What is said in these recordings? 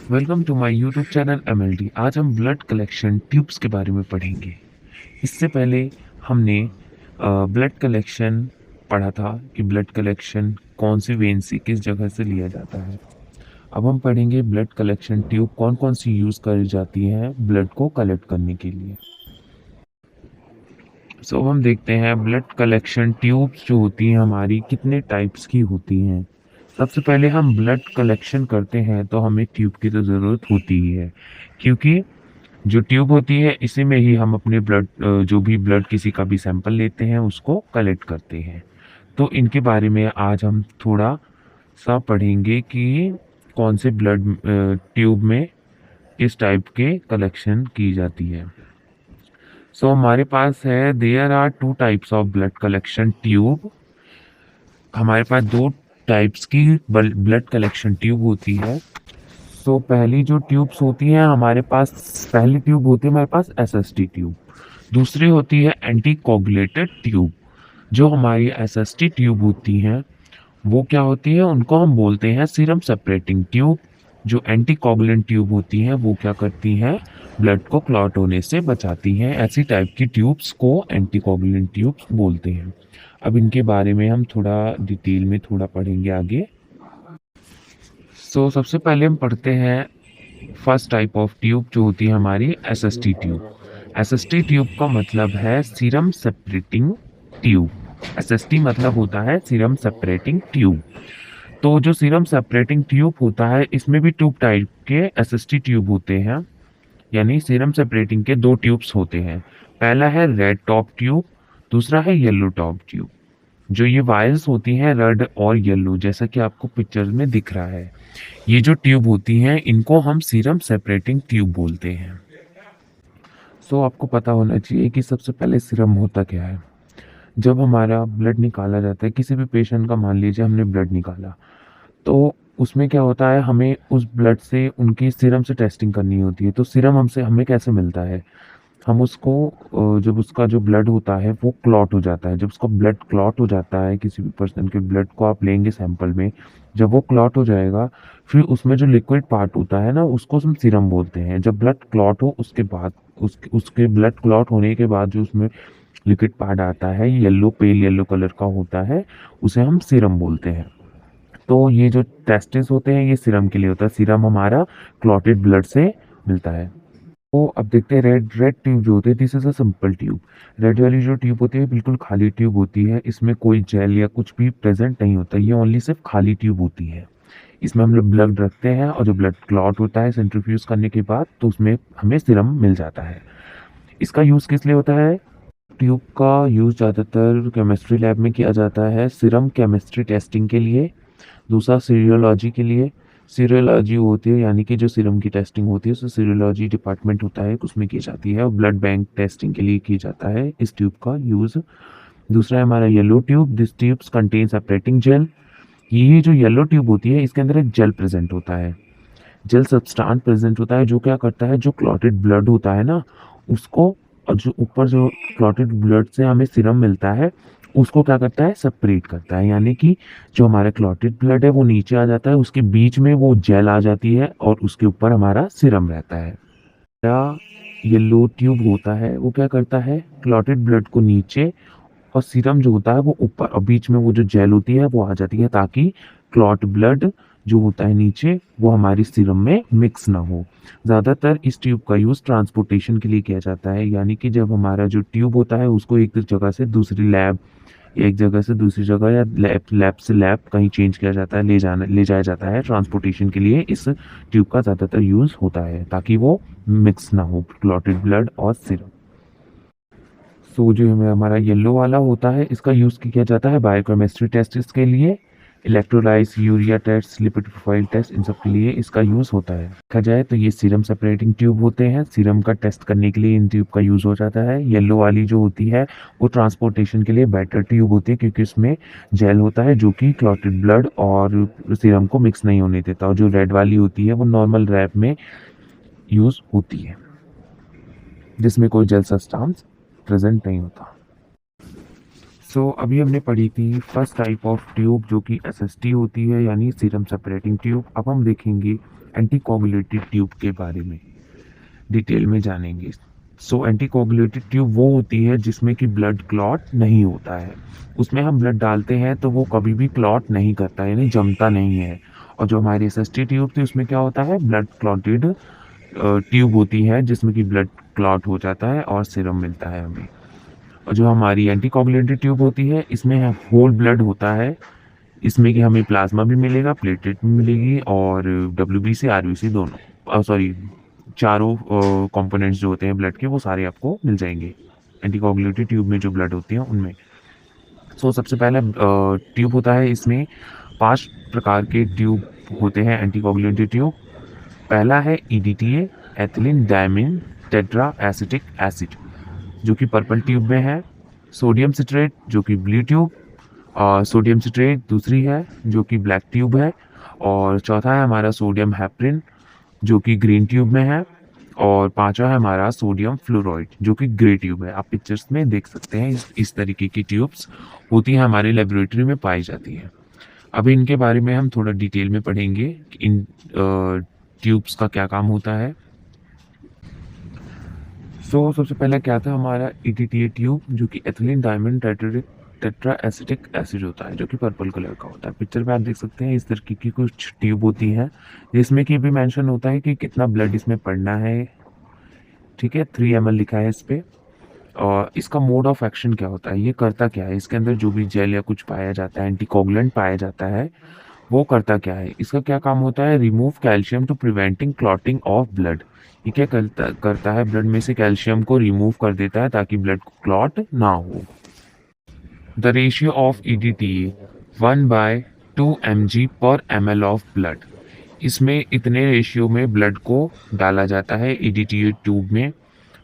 Welcome to my YouTube channel MLD. आज हम blood collection tubes के बारे में पढ़ेंगे। इससे पहले हमने ब्लड कलेक्शन पढ़ा था कि ब्लड कलेक्शन कौन सी वेन से किस जगह से लिया जाता है। अब हम पढ़ेंगे ब्लड कलेक्शन ट्यूब कौन कौन सी यूज़ करी जाती है ब्लड को कलेक्ट करने के लिए। सो हम देखते हैं ब्लड कलेक्शन ट्यूब्स जो होती हैं हमारी कितने टाइप्स की होती हैं। सबसे पहले हम ब्लड कलेक्शन करते हैं तो हमें ट्यूब की तो ज़रूरत होती ही है, क्योंकि जो ट्यूब होती है इसी में ही हम अपने ब्लड जो भी ब्लड किसी का भी सैंपल लेते हैं उसको कलेक्ट करते हैं। तो इनके बारे में आज हम थोड़ा सा पढ़ेंगे कि कौन से ब्लड ट्यूब में किस टाइप के कलेक्शन की जाती है। सो हमारे पास है there are two types of blood collection tube. हमारे पास दो टाइप्स की ब्लड कलेक्शन ट्यूब होती है। तो पहली जो ट्यूब्स होती हैं हमारे पास, पहली ट्यूब होती है हमारे पास एसएसटी ट्यूब। दूसरी होती है एंटी कोगुलेटेड ट्यूब। जो हमारी एसएसटी ट्यूब होती हैं वो क्या होती है, उनको हम बोलते हैं सीरम सेपरेटिंग ट्यूब। जो एंटी कोगुलेंट ट्यूब होती हैं वो क्या करती हैं, ब्लड को क्लॉट होने से बचाती हैं। ऐसी टाइप की ट्यूब्स को एंटी कोगुलेंट ट्यूब्स बोलते हैं। अब इनके बारे में हम थोड़ा डिटेल में थोड़ा पढ़ेंगे आगे। सबसे पहले हम पढ़ते हैं फर्स्ट टाइप ऑफ ट्यूब जो होती है हमारी एसएसटी ट्यूब। एसएसटी ट्यूब का मतलब है सीरम सेपरेटिंग ट्यूब। एसएसटी मतलब होता है सीरम सेपरेटिंग ट्यूब। तो जो सीरम सेपरेटिंग ट्यूब होता है इसमें भी ट्यूब टाइप के एसएसटी ट्यूब होते हैं, यानी सीरम सेपरेटिंग के दो ट्यूब्स होते हैं। पहला है रेड टॉप ट्यूब, दूसरा है येलो टॉप ट्यूब। जो ये वायर्स होती हैं रेड और येलो, जैसा कि आपको पिक्चर में दिख रहा है, ये जो ट्यूब होती हैं इनको हम सीरम सेपरेटिंग ट्यूब बोलते हैं। आपको पता होना चाहिए कि सबसे पहले सीरम होता क्या है। जब हमारा ब्लड निकाला जाता है, किसी भी पेशेंट का मान लीजिए हमने ब्लड निकाला, तो उसमें क्या होता है, हमें उस ब्लड से उनकी सीरम से टेस्टिंग करनी होती है। तो सीरम हमसे हमें कैसे मिलता है, हम उसको जब उसका जो ब्लड होता है वो क्लॉट हो जाता है। जब उसका ब्लड क्लॉट हो जाता है, किसी भी पर्सन के ब्लड को आप लेंगे सैंपल में, जब वो क्लॉट हो जाएगा फिर उसमें जो लिक्विड पार्ट होता है ना उसको हम सीरम बोलते हैं। जब ब्लड क्लॉट हो उसके बाद उसके ब्लड क्लॉट होने के बाद जो उसमें लिक्विड पार्ट आता है येलो, पेल येलो कलर का होता है, उसे हम सीरम बोलते हैं। तो ये जो टेस्टिस होते हैं ये सीरम के लिए होता है। सीरम हमारा क्लॉटेड ब्लड से मिलता है। तो अब देखते हैं रेड रेड ट्यूब जो होती है, this is a simple tube. Red वाली जो ट्यूब होती है बिल्कुल खाली ट्यूब होती है, इसमें कोई जेल या कुछ भी प्रेजेंट नहीं होता, ये ओनली सिर्फ खाली ट्यूब होती है। इसमें हम लोग ब्लड रखते हैं और जो ब्लड क्लॉट होता है सेंट्रीफ्यूज करने के बाद तो उसमें हमें सीरम मिल जाता है। इसका यूज़ किस लिए होता है, ट्यूब का यूज़ ज़्यादातर केमिस्ट्री लैब में किया जाता है सीरम केमिस्ट्री टेस्टिंग के लिए। दूसरा सीरियोलॉजी के लिए। सीरियोलॉजी होती है यानी कि जो सीरम की टेस्टिंग होती है उसे सीरियोलॉजी डिपार्टमेंट होता है उसमें की जाती है, और ब्लड बैंक टेस्टिंग के लिए की जाता है इस ट्यूब का यूज़। दूसरा है हमारा yellow tube. This tubes contain separating gel. ये जो येलो ट्यूब होती है इसके अंदर एक जेल प्रेजेंट होता है, जेल सब्सटेंस प्रेजेंट होता है, जो क्या करता है, जो क्लॉटेड ब्लड होता है ना उसको, और जो ऊपर जो क्लॉटेड ब्लड से हमें सीरम मिलता है उसको क्या करता है, सेपरेट करता है। यानी कि जो हमारा क्लॉटेड ब्लड है वो नीचे आ जाता है, उसके बीच में वो जेल आ जाती है और उसके ऊपर हमारा सीरम रहता है। या येलो ट्यूब होता है वो क्या करता है, क्लॉटेड ब्लड को नीचे और सीरम जो होता है वो ऊपर, और बीच में वो जो जेल होती है वो आ जाती है ताकि क्लॉट ब्लड जो होता है नीचे वो हमारी सीरम में मिक्स ना हो। ज़्यादातर इस ट्यूब का यूज़ ट्रांसपोर्टेशन के लिए किया जाता है, यानी कि जब हमारा जो ट्यूब होता है उसको एक जगह से दूसरी लैब, एक जगह से दूसरी जगह या लैब से लैब कहीं चेंज किया जाता है, ले जाया जाता है ट्रांसपोर्टेशन के लिए, इस ट्यूब का ज़्यादातर यूज़ होता है ताकि वो मिक्स ना हो क्लॉटेड ब्लड और सीरम। जो हमारा येलो वाला होता है इसका यूज़ किया जाता है बायोकेमिस्ट्री टेस्ट के लिए, electrolytes, urea test, lipid profile test, इन सब के लिए इसका यूज़ होता है। देखा जाए तो ये सीरम सेपरेटिंग ट्यूब होते हैं, सीरम का टेस्ट करने के लिए इन ट्यूब का यूज़ हो जाता है। येलो वाली जो होती है वो ट्रांसपोर्टेशन के लिए बेटर ट्यूब होती है, क्योंकि उसमें जेल होता है जो कि क्लॉटेड ब्लड और सीरम को मिक्स नहीं होने देता, और जो रेड वाली होती है वो नॉर्मल रैप में यूज़ होती है जिसमें कोई जेल सब्सटेंस प्रेजेंट नहीं होता। अभी हमने पढ़ी थी फर्स्ट टाइप ऑफ ट्यूब जो कि एसएसटी होती है, यानी सीरम सेपरेटिंग ट्यूब। अब हम देखेंगे एंटीकोगुलेटेड ट्यूब के बारे में डिटेल में जानेंगे। सो एंटीकोगुलेटेड ट्यूब वो होती है जिसमें कि ब्लड क्लॉट नहीं होता है। उसमें हम ब्लड डालते हैं तो वो कभी भी क्लॉट नहीं करता, यानी जमता नहीं है। और जो हमारी एसएसटी ट्यूब थी उसमें क्या होता है, ब्लड क्लॉटेड ट्यूब होती है जिसमें कि ब्लड क्लॉट हो जाता है और सीरम मिलता है हमें। और जो हमारी एंटीकोगुलेटेड ट्यूब होती है इसमें होल ब्लड होता है, इसमें कि हमें प्लाज्मा भी मिलेगा, प्लेटलेट भी मिलेगी और डब्ल्यूबीसी आरबीसी दोनों, सॉरी चारों कंपोनेंट्स जो होते हैं ब्लड के वो सारे आपको मिल जाएंगे एंटीकोगुलेटेड ट्यूब में, जो ब्लड होती है उनमें। सो सबसे पहला ट्यूब होता है, इसमें 5 प्रकार के ट्यूब होते हैं एंटीकोगुलेटेड ट्यूब। पहला है EDTA, ethylene diamine tetra acetic acid, जो कि पर्पल ट्यूब में है। सोडियम सिट्रेट जो कि ब्लू ट्यूब, और सोडियम सिट्रेट दूसरी है जो कि ब्लैक ट्यूब है। और चौथा है हमारा सोडियम हेपरिन जो कि ग्रीन ट्यूब में है। और पांचवा है हमारा सोडियम फ्लोराइड जो कि ग्रे ट्यूब है। आप पिक्चर्स में देख सकते हैं इस तरीके की ट्यूब्स होती हैं, हमारे लेबोरेटरी में पाई जाती हैं। अभी इनके बारे में हम थोड़ा डिटेल में पढ़ेंगे कि इन ट्यूब्स का क्या काम होता है। सबसे पहला क्या था हमारा ईटीटीए ट्यूब, जो कि ethylene diamond tetra acetic acid होता है, जो कि पर्पल कलर का होता है। पिक्चर में आप देख सकते हैं इस तरीके की कुछ ट्यूब होती है जिसमें कि भी मेंशन होता है कि कितना ब्लड इसमें पड़ना है। ठीक है, 3 ml लिखा है इस पे। और इसका मोड ऑफ एक्शन क्या होता है, ये करता क्या है, इसके अंदर जो भी जेल या कुछ पाया जाता है, एंटीकोगुलेंट पाया जाता है, वो करता क्या है, इसका क्या काम होता है, remove calcium to preventing clotting of blood. ये क्या करता है, ब्लड में से कैल्शियम को रिमूव कर देता है ताकि ब्लड क्लॉट ना हो। The ratio of EDTA 1/2 mg पर ml ऑफ ब्लड। इसमें इतने रेशियो में ब्लड को डाला जाता है ईडीटीए ट्यूब में।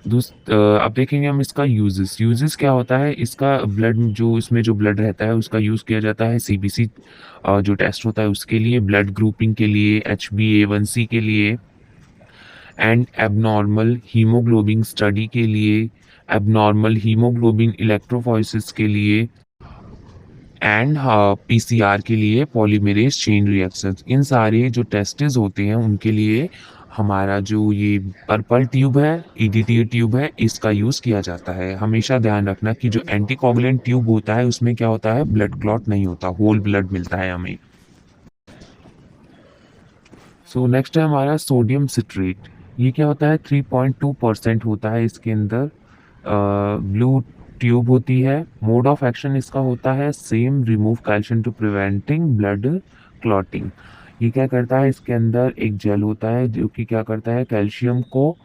अब देखेंगे हम इसका यूजेस क्या होता है। इसका ब्लड जो इसमें जो ब्लड रहता है उसका यूज़ किया जाता है सीबीसी जो टेस्ट होता है उसके लिए, ब्लड ग्रुपिंग के लिए, HbA1c के लिए, एंड एबनॉर्मल हीमोग्लोबिन स्टडी के लिए, एबनॉर्मल हीमोग्लोबिन इलेक्ट्रोफोरेसिस के लिए, एंड पीसीआर के लिए, पॉलीमरेज चेन रिएक्शंस। इन सारे जो टेस्ट्स होते हैं उनके लिए हमारा जो ये पर्पल ट्यूब है, ईडीटी ट्यूब है, इसका यूज़ किया जाता है। हमेशा ध्यान रखना कि जो एंटीकोगुलेंट ट्यूब होता है उसमें क्या होता है, ब्लड क्लॉट नहीं होता, होल ब्लड मिलता है हमें। नेक्स्ट है हमारा सोडियम सिट्रेट। ये क्या होता है, 3.2% होता है इसके अंदर। ब्लू ट्यूब होती है। मोड ऑफ एक्शन इसका होता है same, remove calcium to preventing blood clotting. ये क्या करता है, इसके अंदर एक जेल होता है जो कि क्या करता है, कैल्शियम को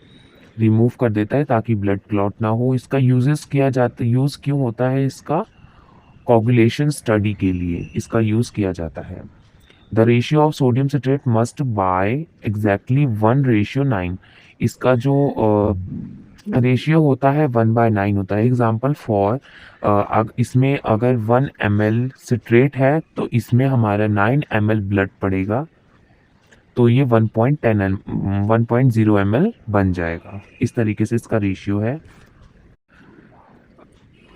रिमूव कर देता है ताकि ब्लड क्लॉट ना हो। इसका यूज़ क्यों होता है, इसका कोगुलेशन स्टडी के लिए इसका यूज़ किया जाता है। The ratio of sodium citrate must buy exactly 1:9। इसका जो रेशियो होता है 1/9 होता है। एग्जाम्पल फॉर इसमें अगर 1 ml सिट्रेट है तो इसमें हमारा 9 ml ब्लड पड़ेगा, तो ये 1.0 ml बन जाएगा। इस तरीके से इसका रेशियो है।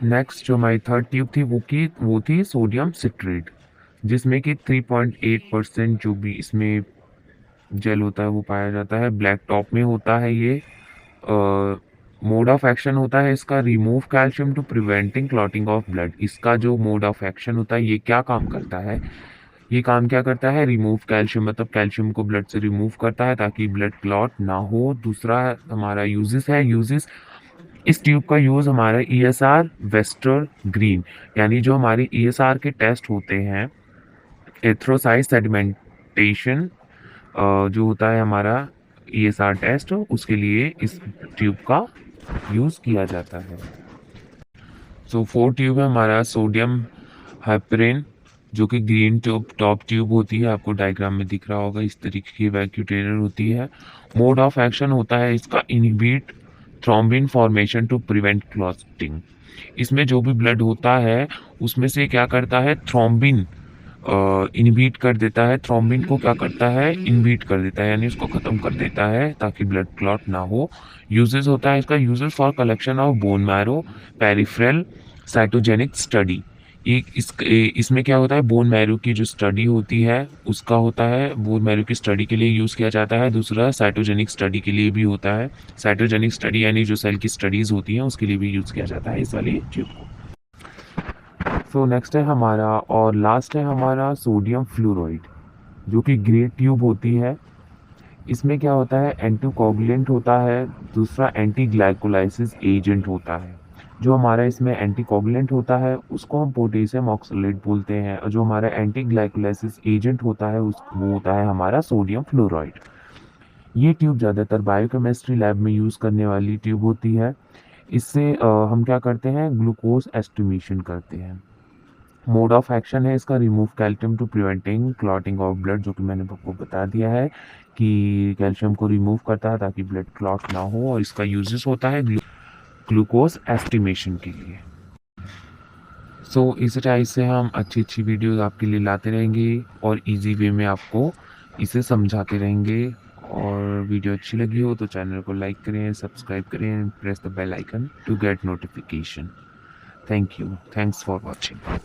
नेक्स्ट जो हमारी थर्ड ट्यूब थी वो थी सोडियम सिट्रेट, जिसमें कि 3.8% जो भी इसमें जेल होता है वो पाया जाता है। ब्लैक टॉप में होता है ये। मोड ऑफ एक्शन होता है इसका remove calcium to preventing clotting of blood. इसका जो मोड ऑफ एक्शन होता है ये क्या काम करता है, ये काम क्या करता है, रिमूव कैल्शियम, मतलब कैल्शियम को ब्लड से रिमूव करता है ताकि ब्लड क्लॉट ना हो। दूसरा हमारा यूजेस इस ट्यूब का यूज़ हमारा ESR वेस्टर ग्रीन, यानी जो हमारे ESR के टेस्ट होते हैं, एथ्रोसाइट सेडिमेंटेशन जो होता है हमारा ESR टेस्ट, उसके लिए इस ट्यूब का यूज़ किया जाता है। फोर्थ ट्यूब है हमारा सोडियम हेपरिन, जो कि ग्रीन टॉप ट्यूब होती है, आपको डायग्राम में दिख रहा होगा, इस तरीके की वैक्यूटेटर होती है। मोड ऑफ एक्शन होता है इसका inhibit thrombin formation to prevent clotting. इसमें जो भी ब्लड होता है उसमें से क्या करता है, थ्रोम्बिन इनहिबिट कर देता है। थ्रोम्बिन को क्या करता है, इनहिबिट कर देता है, यानी उसको ख़त्म कर देता है ताकि ब्लड क्लॉट ना हो। Uses for collection of bone marrow, peripheral cytogenetic study. इसमें क्या होता है, बोन मैरो की जो स्टडी होती है उसका होता है, बोन मैरो की स्टडी के लिए यूज़ किया जाता है। दूसरा साइटोजेनिक स्टडी के लिए भी होता है। साइटोजेनिक स्टडी यानी जो सेल की स्टडीज़ होती हैं उसके लिए भी यूज़ किया जाता है इस वाली ट्यूब को। सो नेक्स्ट है हमारा और लास्ट है हमारा सोडियम फ्लोराइड, जो कि ग्रे ट्यूब होती है। इसमें क्या होता है, एंटीकोगुलेंट होता है। दूसरा एंटी ग्लाइकोलाइसिस एजेंट होता है। जो हमारा इसमें एंटीकोगुलेंट होता है उसको हम पोटेशियम ऑक्सलेट बोलते हैं, और जो हमारा एंटी ग्लाइकोलाइसिस एजेंट होता है वो होता है हमारा सोडियम फ्लोराइड। ये ट्यूब ज़्यादातर बायोकेमिस्ट्री लैब में यूज़ करने वाली ट्यूब होती है। इससे हम क्या करते हैं, ग्लूकोज एस्टिमेशन करते हैं। मोड ऑफ एक्शन है इसका remove calcium to preventing clotting of blood, जो कि मैंने आपको बता दिया है कि कैल्शियम को रिमूव करता है ताकि ब्लड क्लॉट ना हो, और इसका यूजेस होता है ग्लूकोज एस्टिमेशन के लिए। सो इस टाइप से हम अच्छी अच्छी वीडियोस आपके लिए लाते रहेंगे और इजी वे में आपको इसे समझाते रहेंगे। और वीडियो अच्छी लगी हो तो चैनल को लाइक करें, सब्सक्राइब करें, press the bell icon to get notification. Thank you, thanks for watching.